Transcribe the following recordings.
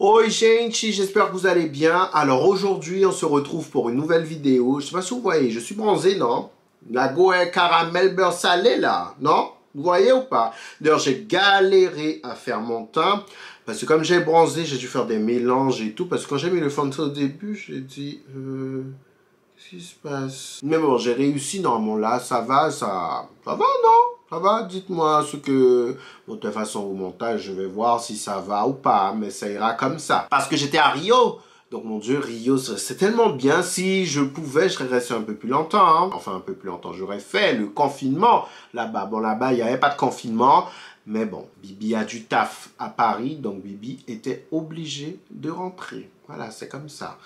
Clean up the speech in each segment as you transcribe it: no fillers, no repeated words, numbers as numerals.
Oi gente, j'espère que vous allez bien. Alors aujourd'hui, on se retrouve pour une nouvelle vidéo. Je sais pas si vous voyez, je suis bronzé, non? La go est caramel beurre salé là, non? Vous voyez ou pas? D'ailleurs, j'ai galéré à faire mon teint. Parce que comme j'ai bronzé, j'ai dû faire des mélanges et tout. Parce que quand j'ai mis le fond de teint au début, j'ai dit... qu'est-ce qui se passe? Mais bon, j'ai réussi normalement là, ça va, non? Ça va, dites-moi ce que... Bon, de toute façon, au montage, je vais voir si ça va ou pas, mais ça ira comme ça. Parce que j'étais à Rio. Donc, mon Dieu, Rio, c'est tellement bien. Si je pouvais, je serais resté un peu plus longtemps. Hein. Enfin, un peu plus longtemps. J'aurais fait le confinement là-bas. Bon, là-bas, il n'y avait pas de confinement. Mais bon, Bibi a du taf à Paris. Donc, Bibi était obligé de rentrer. Voilà, c'est comme ça.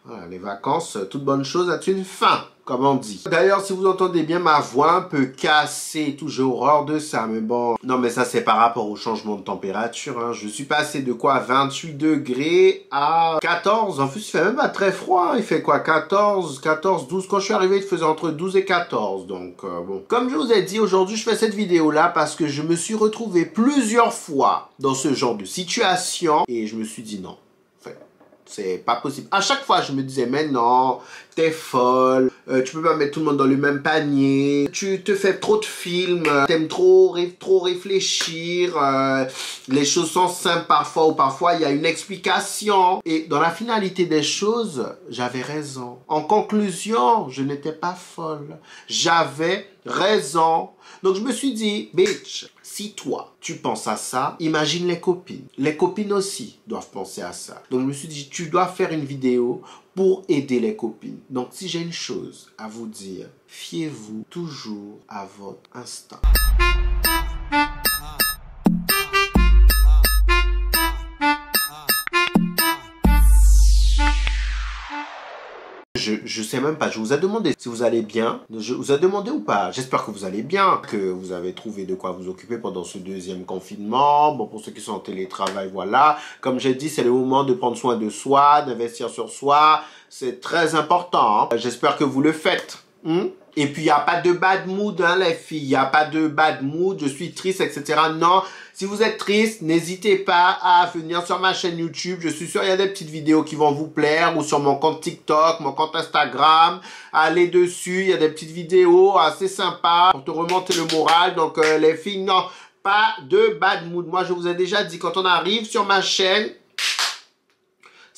Voilà, les vacances, toute bonne chose a une fin, comme on dit. D'ailleurs, si vous entendez bien ma voix un peu cassée, tout, j'ai horreur de ça, mais bon. Non, mais ça, c'est par rapport au changement de température. Hein. Je suis passé de quoi, 28 degrés à 14. En plus, il fait même pas très froid. Il fait quoi, 14, 12. Quand je suis arrivé, il faisait entre 12 et 14. Donc, bon. Comme je vous ai dit, aujourd'hui, je fais cette vidéo-là parce que je me suis retrouvé plusieurs fois dans ce genre de situation. Et je me suis dit non. C'est pas possible. À chaque fois, je me disais, mais non, t'es folle, tu peux pas mettre tout le monde dans le même panier, tu te fais trop de films, t'aimes trop réfléchir, les choses sont simples parfois ou parfois il y a une explication. Et dans la finalité des choses, j'avais raison. En conclusion, je n'étais pas folle. J'avais raison. Donc je me suis dit, bitch, si toi, tu penses à ça, imagine les copines. Les copines aussi doivent penser à ça. Donc je me suis dit, tu dois faire une vidéo pour aider les copines. Donc si j'ai une chose à vous dire, fiez-vous toujours à votre instinct. Je sais même pas, je vous ai demandé si vous allez bien. Je vous ai demandé ou pas. J'espère que vous allez bien, que vous avez trouvé de quoi vous occuper pendant ce deuxième confinement. Bon, pour ceux qui sont en télétravail, voilà. Comme j'ai dit, c'est le moment de prendre soin de soi, d'investir sur soi. C'est très important. Hein. J'espère que vous le faites. Et puis, il n'y a pas de bad mood, hein, les filles. Il n'y a pas de bad mood, je suis triste, etc. Non, si vous êtes triste, n'hésitez pas à venir sur ma chaîne YouTube. Je suis sûr il y a des petites vidéos qui vont vous plaire. Ou sur mon compte TikTok, mon compte Instagram. Allez dessus, il y a des petites vidéos assez sympas pour te remonter le moral. Donc, les filles, non, pas de bad mood. Moi, je vous ai déjà dit, quand on arrive sur ma chaîne...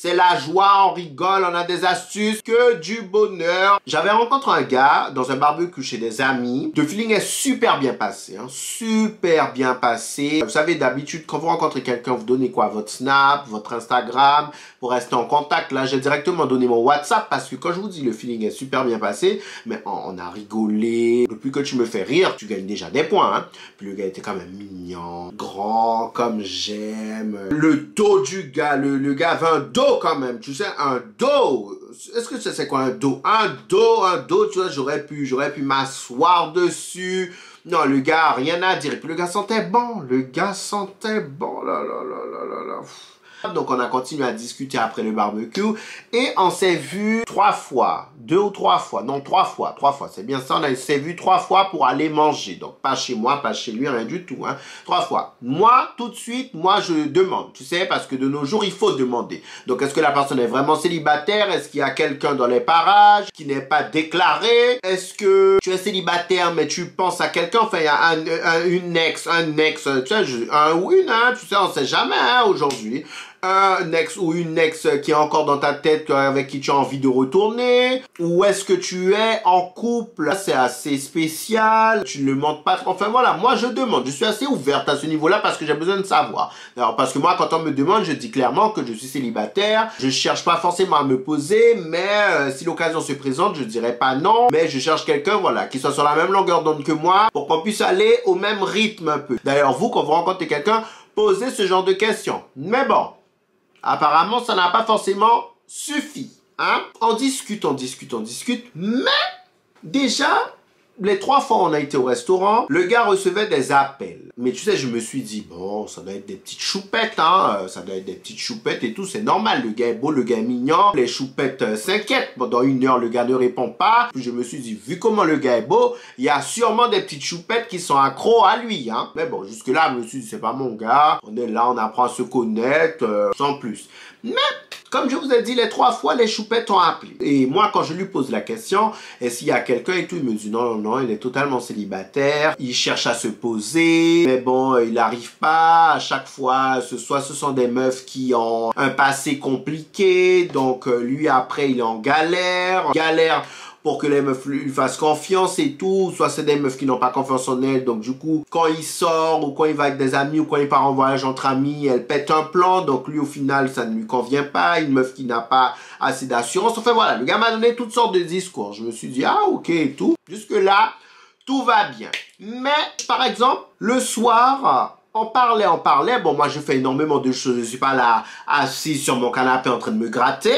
C'est la joie, on rigole, on a des astuces, que du bonheur. J'avais rencontré un gars dans un barbecue chez des amis. Le feeling est super bien passé, hein, super bien passé. Vous savez, d'habitude, quand vous rencontrez quelqu'un, vous donnez quoi? Votre Snap, votre Instagram, pour rester en contact. Là, j'ai directement donné mon WhatsApp parce que quand je vous dis le feeling est super bien passé, mais on a rigolé. Depuis que tu me fais rire, tu gagnes déjà des points. Hein. Puis le gars était quand même mignon, grand, comme j'aime. Le dos du gars, le gars avait un dos quand même, tu sais, un dos. Est-ce que c'est quoi un dos? Un dos, tu vois, j'aurais pu m'asseoir dessus. Non, le gars, rien à dire. Et puis le gars sentait bon, là, là, là, là, là, là. Donc on a continué à discuter après le barbecue et on s'est vu 3 fois, 2 ou 3 fois, non 3 fois, c'est bien ça, on s'est vu 3 fois pour aller manger, donc pas chez moi, pas chez lui, rien du tout, hein, 3 fois. Moi, tout de suite, moi je demande, tu sais, parce que de nos jours, il faut demander. Donc est-ce que la personne est vraiment célibataire? Est-ce qu'il y a quelqu'un dans les parages qui n'est pas déclaré? Est-ce que tu es célibataire mais tu penses à quelqu'un? Enfin, il y a une ex, tu sais, un ou une, hein, tu sais, on sait jamais, hein, aujourd'hui. Un ex ou une ex qui est encore dans ta tête avec qui tu as envie de retourner, ou est-ce que tu es en couple? C'est assez spécial, tu ne le montres pas. Enfin voilà, moi je demande, je suis assez ouverte à ce niveau-là parce que j'ai besoin de savoir. Alors parce que moi quand on me demande, je dis clairement que je suis célibataire, je cherche pas forcément à me poser, mais si l'occasion se présente, je dirais pas non, mais je cherche quelqu'un, voilà, qui soit sur la même longueur d'onde que moi pour qu'on puisse aller au même rythme un peu. D'ailleurs vous, quand vous rencontrez quelqu'un, posez ce genre de questions. Mais bon, apparemment, ça n'a pas forcément suffi. Hein? On discute, mais déjà, les 3 fois on a été au restaurant, le gars recevait des appels. Mais tu sais, je me suis dit, bon, ça doit être des petites choupettes, hein. Ça doit être des petites choupettes et tout, c'est normal. Le gars est beau, le gars est mignon. Les choupettes s'inquiètent. Pendant 1 heure, le gars ne répond pas. Puis je me suis dit, vu comment le gars est beau, il y a sûrement des petites choupettes qui sont accros à lui, hein. Mais bon, jusque-là, je me suis dit, c'est pas mon gars. On est là, on apprend à se connaître, sans plus. Mais, comme je vous ai dit, les 3 fois, les choupettes ont appelé. Et moi, quand je lui pose la question, est-ce qu'il y a quelqu'un et tout, il me dit non, non, non, il est totalement célibataire. Il cherche à se poser, mais bon, il n'arrive pas. À chaque fois, ce sont des meufs qui ont un passé compliqué. Donc, lui, après, il est en galère. Galère pour que les meufs lui fassent confiance et tout. Soit c'est des meufs qui n'ont pas confiance en elle. Donc du coup, quand il sort ou quand il va avec des amis ou quand il part en voyage entre amis, elle pète un plan. Donc lui, au final, ça ne lui convient pas. Une meuf qui n'a pas assez d'assurance. Enfin voilà, le gars m'a donné toutes sortes de discours. Je me suis dit, ah ok et tout. Jusque-là, tout va bien. Mais, par exemple, le soir... On parlait. Bon, moi, je fais énormément de choses. Je suis pas là, assis sur mon canapé en train de me gratter.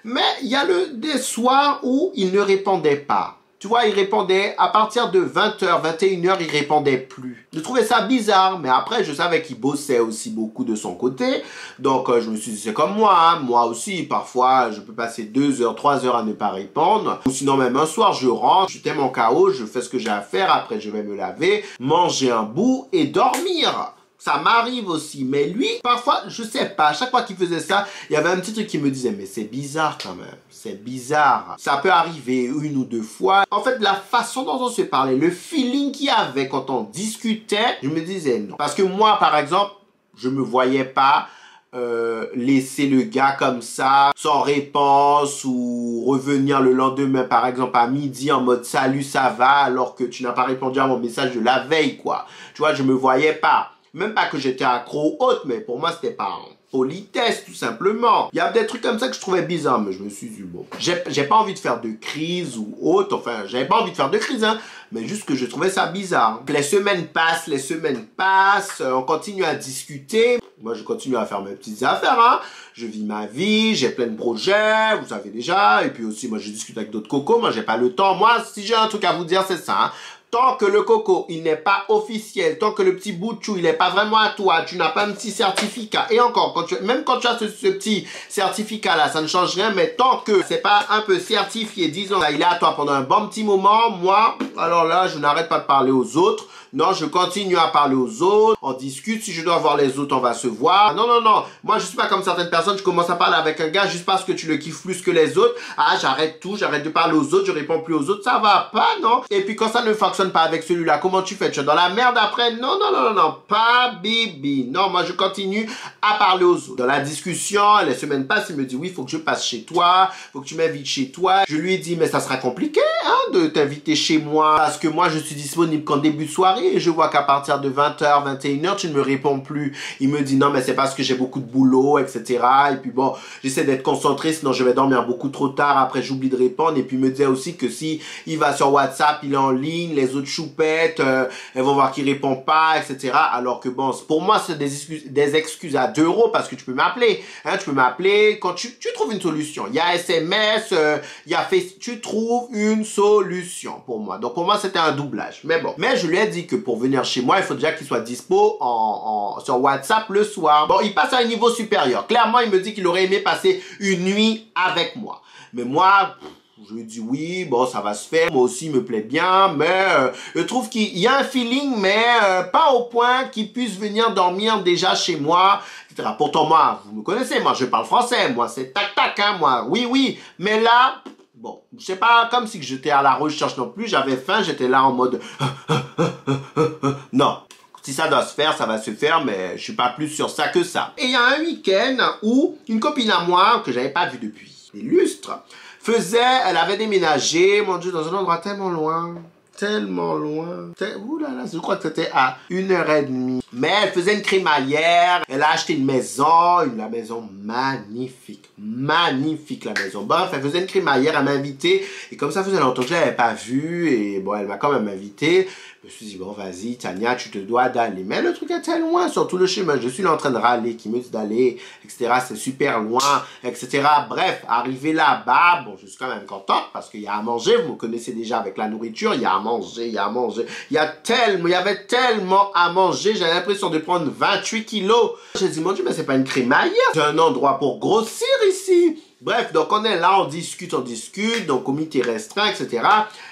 Mais il y a des soirs où il ne répondait pas. Tu vois, il répondait à partir de 20h, 21h, il répondait plus. Je trouvais ça bizarre, mais après, je savais qu'il bossait aussi beaucoup de son côté. Donc, je me suis dit, c'est comme moi, hein. Moi aussi, parfois, je peux passer 2 heures, 3 heures à ne pas répondre. Ou sinon, même un soir, je rentre, je t'aime en KO, je fais ce que j'ai à faire. Après, je vais me laver, manger un bout et dormir. Ça m'arrive aussi, mais lui, parfois, je sais pas, à chaque fois qu'il faisait ça, il y avait un petit truc qui me disait, mais c'est bizarre quand même, c'est bizarre. Ça peut arriver 1 ou 2 fois. En fait, la façon dont on se parlait, le feeling qu'il y avait quand on discutait, je me disais non. Parce que moi, par exemple, je me voyais pas laisser le gars comme ça, sans réponse, ou revenir le lendemain, par exemple, à midi, en mode salut, ça va, alors que tu n'as pas répondu à mon message de la veille, quoi. Tu vois, je me voyais pas. Même pas que j'étais accro ou autre, mais pour moi, c'était pas en politesse, tout simplement. Il y a des trucs comme ça que je trouvais bizarres, mais je me suis dit, bon, j'ai pas envie de faire de crise ou autre, enfin, j'avais pas envie de faire de crise, hein, mais juste que je trouvais ça bizarre. Les semaines passent, on continue à discuter. Moi, je continue à faire mes petites affaires, hein. Je vis ma vie, j'ai plein de projets, vous savez déjà, et puis aussi, moi, je discute avec d'autres cocos, moi, j'ai pas le temps. Moi, si j'ai un truc à vous dire, c'est ça, hein. Tant que le coco, il n'est pas officiel, tant que le petit bout de chou, il n'est pas vraiment à toi, tu n'as pas un petit certificat. Et encore, même quand tu as ce petit certificat-là, ça ne change rien, mais tant que c'est pas un peu certifié, disons, là, il est à toi pendant un bon petit moment, moi, alors là, je n'arrête pas de parler aux autres. Non, je continue à parler aux autres, on discute, si je dois voir les autres, on va se voir. Non, non, non, moi je suis pas comme certaines personnes, je commence à parler avec un gars juste parce que tu le kiffes plus que les autres. Ah, j'arrête tout, j'arrête de parler aux autres, je réponds plus aux autres, ça va pas, non? Et puis quand ça ne fonctionne pas avec celui-là, comment tu fais? Tu es dans la merde après? Non, non, non, non, non, pas bibi. Non, moi je continue à parler aux autres. Dans la discussion, les semaines passent, il me dit oui, il faut que je passe chez toi, faut que tu m'invites chez toi. Je lui ai dit, mais ça sera compliqué, hein, de t'inviter chez moi, parce que moi je suis disponible qu'en début de soirée. Et je vois qu'à partir de 20h, 21h, tu ne me réponds plus. Il me dit non, mais c'est parce que j'ai beaucoup de boulot, etc. Et puis bon, j'essaie d'être concentré, sinon je vais dormir beaucoup trop tard. Après, j'oublie de répondre. Et puis il me dit aussi que si il va sur WhatsApp, il est en ligne, les autres choupettes, elles vont voir qu'il répond pas, etc. Alors que bon, pour moi, c'est des excuses à 2 € parce que tu peux m'appeler. Hein, tu peux m'appeler quand tu trouves une solution. Il y a SMS, il y a Facebook. Tu trouves une solution pour moi. Donc pour moi, c'était un doublage. Mais bon, mais je lui ai dit que pour venir chez moi, il faut déjà qu'il soit dispo sur WhatsApp le soir. Bon, il passe à un niveau supérieur. Clairement, il me dit qu'il aurait aimé passer une nuit avec moi. Mais moi, je lui dis oui, bon, ça va se faire. Moi aussi, il me plaît bien, mais je trouve qu'il y a un feeling, mais pas au point qu'il puisse venir dormir déjà chez moi, etc. Pourtant, moi, vous me connaissez, moi, je parle français. Moi, c'est tac-tac, hein, moi. Oui, oui. Mais là... Bon, je sais pas, comme si j'étais à la recherche non plus, j'avais faim, j'étais là en mode... Non, si ça doit se faire, ça va se faire, mais je suis pas plus sur ça que ça. Et il y a un week-end où une copine à moi, que j'avais pas vue depuis des lustres, elle avait déménagé, mon Dieu, dans un endroit tellement loin. Ouh là là, je crois que c'était à 1h30. Mais elle faisait une crémaillère, elle a acheté une maison, la maison magnifique, magnifique la maison. Bref, elle faisait une crémaillère, elle m'a invité, et comme ça faisait longtemps que je l'avais pas vue, et bon, elle m'a quand même invité. Je me suis dit, bon, vas-y, Tania, tu te dois d'aller. Mais le truc était loin, sur tout le chemin. Je suis là en train de râler, qui me dit d'aller, etc. C'est super loin, etc. Bref, arrivé là-bas, bon, je suis quand même contente parce qu'il y a à manger. Vous me connaissez déjà avec la nourriture. Il y a à manger, il y a à manger. Il y avait tellement à manger. J'avais l'impression de prendre 28 kilos. J'ai dit, mon Dieu, mais c'est pas une crémaillère. C'est un endroit pour grossir ici. Bref, donc on est là, on discute, donc comité restreint, etc.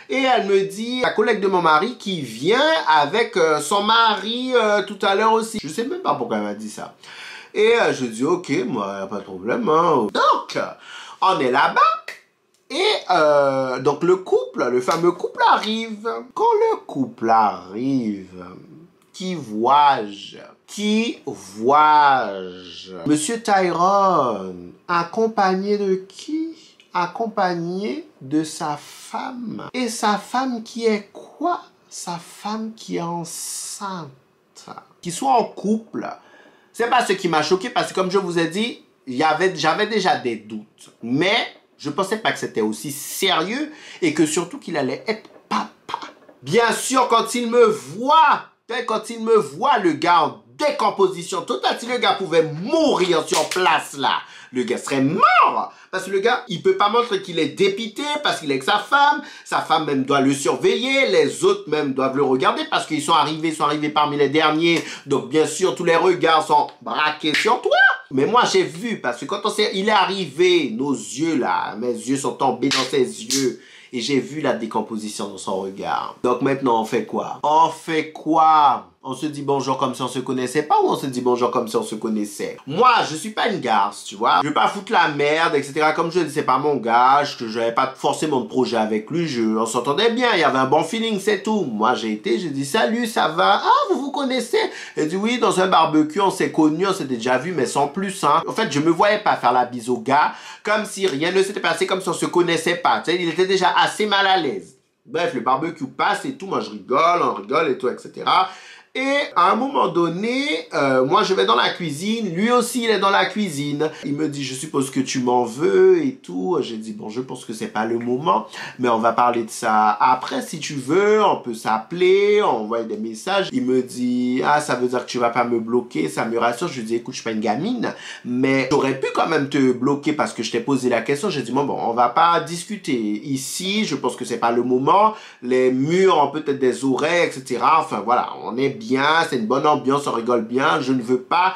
Et elle me dit, la collègue de mon mari qui vient avec son mari tout à l'heure aussi. Je sais même pas pourquoi elle m'a dit ça. Et je dis, ok, moi, y a pas de problème. Hein. Donc, on est là-bas. Et donc le fameux couple arrive. Quand le couple arrive, qui vois-je? Monsieur Tyrone, accompagné de qui? Accompagné de sa femme. Et sa femme qui est quoi? Sa femme qui est enceinte. Qu'ils soient en couple. C'est pas ce qui m'a choqué parce que comme je vous ai dit, j'avais déjà des doutes. Mais je pensais pas que c'était aussi sérieux et que surtout qu'il allait être papa. Bien sûr, quand il me voit, le gars en décomposition totale, si le gars pouvait mourir sur place là, le gars serait mort. Parce que le gars, il peut pas montrer qu'il est dépité parce qu'il est avec sa femme même doit le surveiller, les autres même doivent le regarder parce qu'ils sont arrivés parmi les derniers. Donc bien sûr, tous les regards sont braqués sur toi. Mais moi j'ai vu, parce que quand il est arrivé, nos yeux là, mes yeux sont tombés dans ses yeux. Et j'ai vu la décomposition dans son regard. Donc maintenant, on fait quoi? On se dit bonjour comme si on se connaissait pas ou on se dit bonjour comme si on se connaissait? Moi, je suis pas une garce, tu vois. Je vais pas foutre la merde, etc. Comme je dis, c'est pas mon gars, que j'avais pas forcément de projet avec lui, on s'entendait bien, il y avait un bon feeling, c'est tout. Moi, j'ai dit salut, ça va? Ah, vous vous connaissez? Il dit oui, dans un barbecue, on s'est connus, on s'était déjà vu, mais sans plus, hein. En fait, je me voyais pas faire la bise au gars, comme si rien ne s'était passé, comme si on se connaissait pas. Tu sais, il était déjà assez mal à l'aise. Bref, le barbecue passe et tout, moi je rigole, on rigole et tout, etc. Et à un moment donné, moi je vais dans la cuisine, lui aussi il est dans la cuisine. Il me dit, je suppose que tu m'en veux et tout. J'ai dit, bon, je pense que c'est pas le moment, mais on va parler de ça après si tu veux. On peut s'appeler, envoyer des messages. Il me dit, ah, ça veut dire que tu vas pas me bloquer, ça me rassure. Je lui dis, écoute, je suis pas une gamine, mais j'aurais pu quand même te bloquer parce que je t'ai posé la question. J'ai dit, bon, on va pas discuter ici, je pense que c'est pas le moment. Les murs ont peut-être des oreilles, etc. Enfin voilà, on est bien, c'est une bonne ambiance, on rigole bien, je ne veux pas.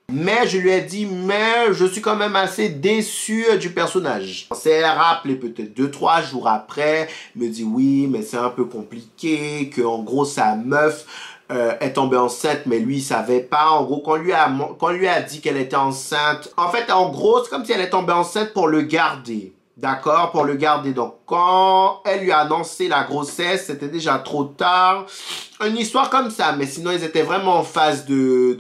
Mais je lui ai dit, mais je suis quand même assez déçu du personnage. On s'est rappelé peut-être 2-3 jours après, il me dit oui, mais c'est un peu compliqué, que en gros sa meuf est tombée enceinte, mais lui il savait pas. En gros, qu'on lui a dit qu'elle était enceinte, en fait en gros c'est comme si elle est tombée enceinte pour le garder. D'accord, pour le garder. Donc, quand elle lui a annoncé la grossesse, c'était déjà trop tard. Une histoire comme ça. Mais sinon, ils étaient vraiment en phase de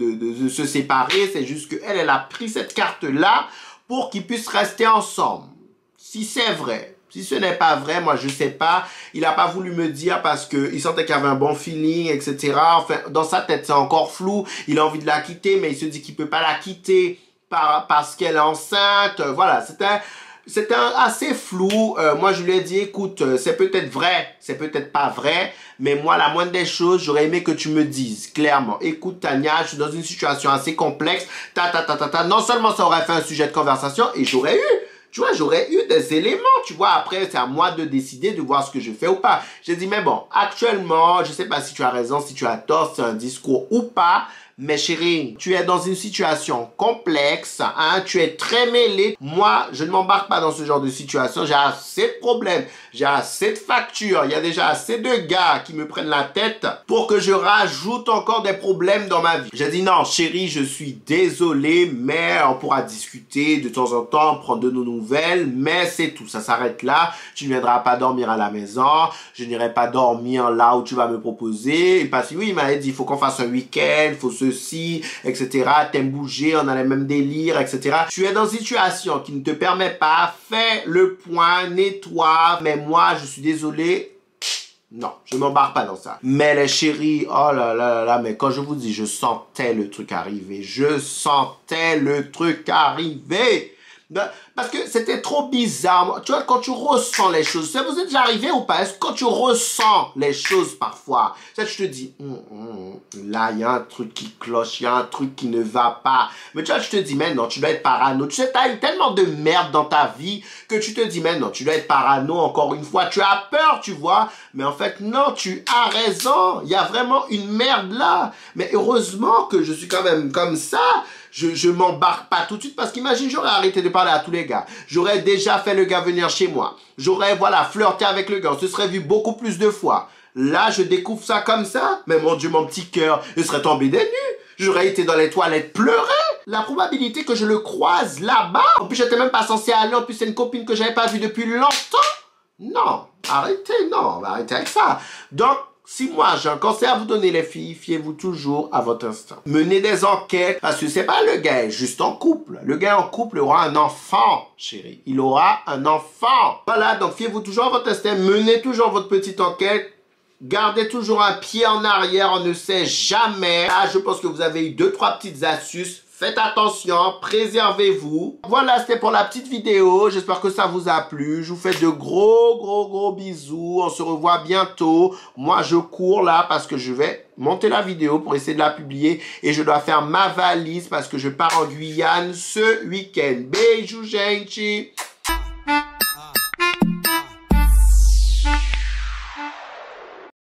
se séparer. C'est juste qu'elle, elle a pris cette carte-là pour qu'ils puissent rester ensemble. Si c'est vrai. Si ce n'est pas vrai, moi, je sais pas. Il n'a pas voulu me dire parce qu'il sentait qu'il y avait un bon feeling, etc. Enfin, dans sa tête, c'est encore flou. Il a envie de la quitter, mais il se dit qu'il peut pas la quitter parce qu'elle est enceinte. Voilà, c'était assez flou. Moi, je lui ai dit, écoute, c'est peut-être vrai, c'est peut-être pas vrai, mais moi, la moindre des choses, j'aurais aimé que tu me dises clairement. Écoute, Tania, je suis dans une situation assez complexe. Non seulement ça aurait fait un sujet de conversation, et j'aurais eu des éléments, tu vois. Après, c'est à moi de décider, de voir ce que je fais ou pas. J'ai dit, mais bon, actuellement, je sais pas si tu as raison, si tu as tort, c'est un discours ou pas. Mais chérie, tu es dans une situation complexe, hein, tu es très mêlée. Moi, je ne m'embarque pas dans ce genre de situation. J'ai assez de problèmes, j'ai assez de factures. Il y a déjà assez de gars qui me prennent la tête pour que je rajoute encore des problèmes dans ma vie. J'ai dit non, chérie, je suis désolé, mais on pourra discuter de temps en temps, prendre de nos nouvelles, mais c'est tout. Ça s'arrête là. Tu ne viendras pas dormir à la maison. Je n'irai pas dormir là où tu vas me proposer. Parce que oui, il m'a dit, il faut qu'on fasse un week-end, il faut ceci, etc. T'aimes bouger, on a les mêmes délires, etc. Tu es dans une situation qui ne te permet pas, fais le point, nettoie, mais moi, je suis désolé, non, je m'embarque pas dans ça. Mais les chéris, oh là là là, mais quand je vous dis, je sentais le truc arriver, Parce que c'était trop bizarre. Tu vois, quand tu ressens les choses, ça vous est déjà arrivé ou pas? Est-ce que quand tu ressens les choses parfois, ça tu te dis, là, il y a un truc qui cloche, il y a un truc qui ne va pas. Mais tu vois, tu te dis, mais non, tu dois être parano. Tu sais, tu as eu tellement de merde dans ta vie que tu te dis, mais non, tu dois être parano encore une fois. Tu as peur, tu vois. Mais en fait, non, tu as raison. Il y a vraiment une merde là. Mais heureusement que je suis quand même comme ça. Je m'embarque pas tout de suite parce qu'imagine, j'aurais arrêté de parler à tous les gars. J'aurais déjà fait le gars venir chez moi. J'aurais, voilà, flirté avec le gars. On se serait vu beaucoup plus de fois. Là, je découvre ça comme ça. Mais mon Dieu, mon petit cœur, il serait tombé des nues. J'aurais été dans les toilettes pleurer. La probabilité que je le croise là-bas. En plus, j'étais même pas censé aller. En plus, c'est une copine que j'avais pas vue depuis longtemps. Non, arrêtez, non, on va arrêter avec ça. Donc, si moi j'ai un conseil à vous donner les filles, fiez-vous toujours à votre instinct. Menez des enquêtes, parce que c'est pas le gars est juste en couple. Le gars en couple aura un enfant, chérie. Il aura un enfant. Voilà, donc fiez-vous toujours à votre instinct. Menez toujours votre petite enquête. Gardez toujours un pied en arrière, on ne sait jamais. Là, je pense que vous avez eu 2-3 petites astuces. Faites attention, préservez-vous. Voilà, c'était pour la petite vidéo. J'espère que ça vous a plu. Je vous fais de gros bisous. On se revoit bientôt. Moi, je cours là parce que je vais monter la vidéo pour essayer de la publier. Et je dois faire ma valise parce que je pars en Guyane ce week-end. Bisous, gente.